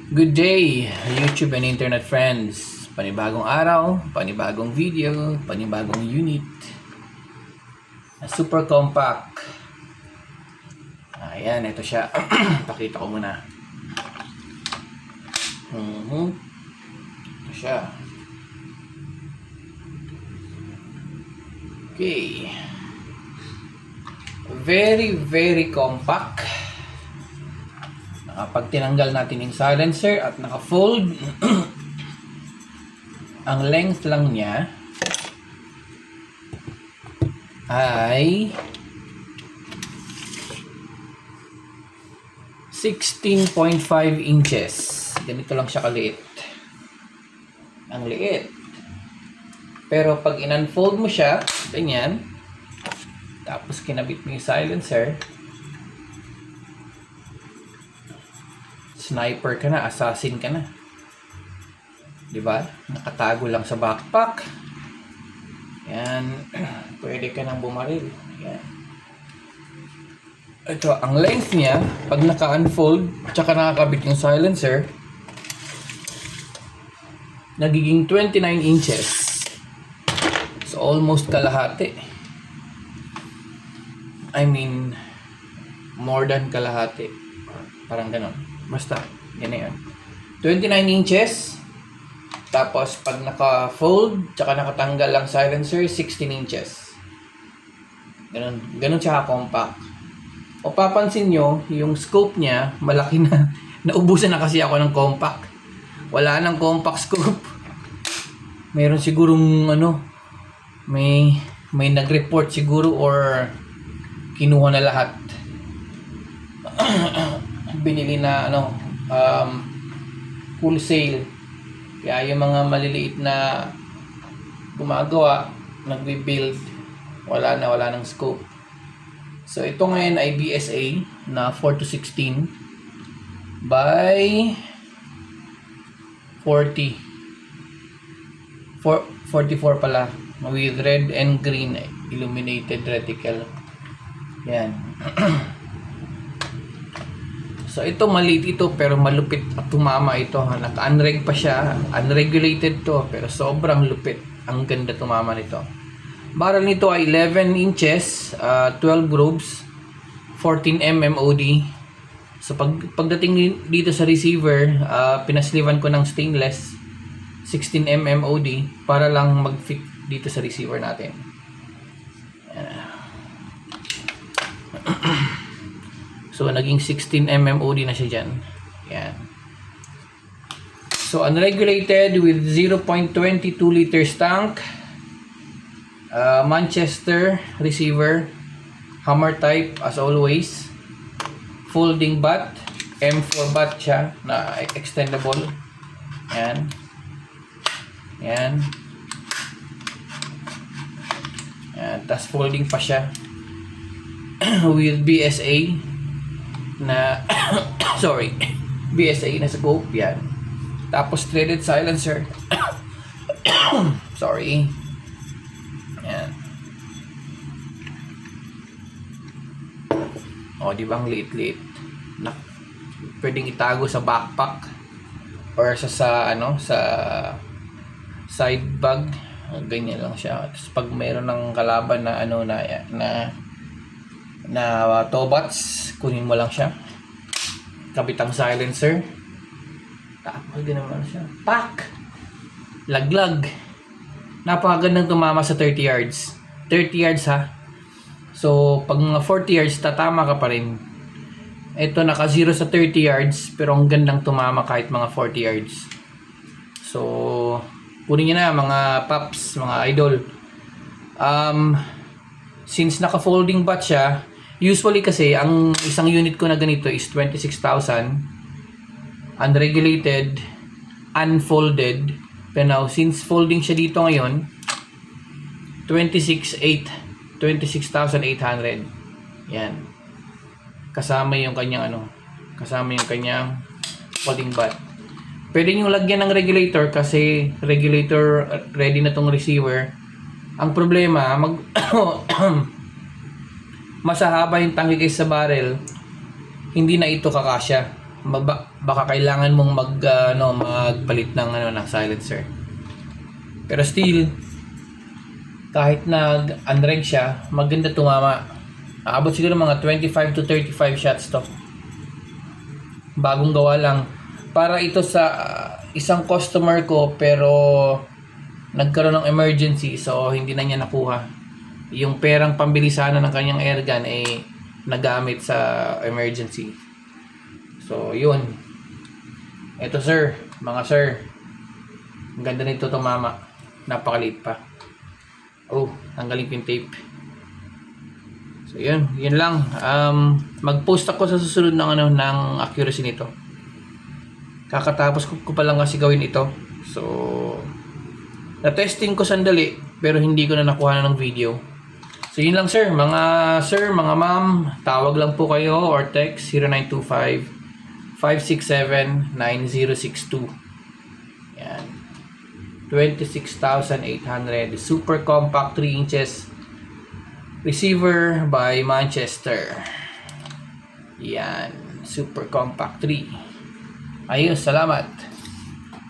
Good day, YouTube and internet friends. Panibagong araw, panibagong video, panibagong unit. Super compact. Ayan, ito siya. Pakita ko muna. Ito siya. Okay. Very compact. Pag tinanggal natin yung silencer at naka-fold, ang length lang niya ay 16.5 inches. Ganito lang siya kaliit. Ang liit. Pero pag in-unfold mo siya, ganyan, tapos kinabit mo yung silencer, sniper ka na, assassin ka na. 'Di ba? Nakatago lang sa backpack. Yan. Pwede ka nang bumaril. Yan. Ito, ang length niya, pag naka-unfold, tsaka nakakabit yung silencer, nagiging 29 inches. So, almost kalahati. I mean, more than kalahati. Parang ganon. Basta, yan na yun. 29 inches. Tapos, pag naka-fold, tsaka nakatanggal ang silencer, 16 inches. Ganun siya compact. O papansin nyo, yung scope niya, malaki na. Naubusan na kasi ako ng compact. Wala nang compact scope. Mayroon sigurong, may nag-report siguro or kinuha na lahat. Binili na wholesale. Kaya yung mga maliliit na gumagawa, nagbi-build, wala nang scope. So ito ngayon ay BSA na 4 to 16 by 40. 44 pala, with red and green illuminated reticle. Yan. So ito maliit ito pero malupit at tumama ito. Naka-unreg pa siya. Unregulated to pero sobrang lupit. Ang ganda tumama nito. Barrel nito ay 11 inches, 12 grooves, 14 mm OD. So pagdating dito sa receiver, pinaslivan ko ng stainless 16 mm OD para lang mag-fit dito sa receiver natin. So, naging 16 mm OD na siya dyan. Yan. So, unregulated with 0.22 liters tank. Manchester receiver. Hammer type as always. Folding butt. M4 butt siya na extendable. Yan. Yan. Yan. Tapos folding pa siya. With BSA. Na BSA na scope yan. Tapos threaded silencer. Sorry. Yan. O, di ba ang liit-liit? Pwedeng itago sa backpack or sa side bag. Ganyan lang siya. Tapos pag mayroon ng kalaban na tobots, kunin mo lang siya. Kabit ang silencer. Tapos din naman siya. Pak! Laglag. Napakagandang tumama sa 30 yards. 30 yards ha. So, pag mga 40 yards, tatama ka pa rin. Ito naka 0 sa 30 yards, pero ang gandang tumama kahit mga 40 yards. So, kunin nyo na mga paps, mga idol. Since naka-folding butt siya, usually kasi, ang isang unit ko na ganito is 26,000. Unregulated, unfolded. Pero now, since folding siya dito ngayon, 26,800. Yan. Kasama yung kanyang folding butt. Pwede nyo lagyan ng regulator kasi regulator ready na tong receiver. Ang problema, mas haba yung tangke sa barrel, hindi na ito kakasya. baka kailangan mong magpalit ng ng silencer. Pero still, kahit nag-unreg siya, maganda tumama. Aabot siguro mga 25 to 35 shots to. Bagong gawa lang. Para ito sa isang customer ko, pero nagkaroon ng emergency, so hindi na niya nakuha. Yung perang pambili sana ng kanyang airgun ay nagamit sa emergency. So, yun. Ito sir, mga sir. Ang ganda nito tumama. Napakaliit pa. Oh, tanggalin ko yung tape. So, yun. Yun lang. Mag-post ako sa susunod ng accuracy nito. Kakatapos ko pa lang kasi gawin ito. So, na-testing ko sandali, pero hindi ko na nakuha ng video. So, yun lang sir, mga ma'am, tawag lang po kayo or text 0925-567-9062. Yan. 26,800. Super compact 3 inches. Receiver by Manchester. Yan. Super compact 3. Ayos, salamat.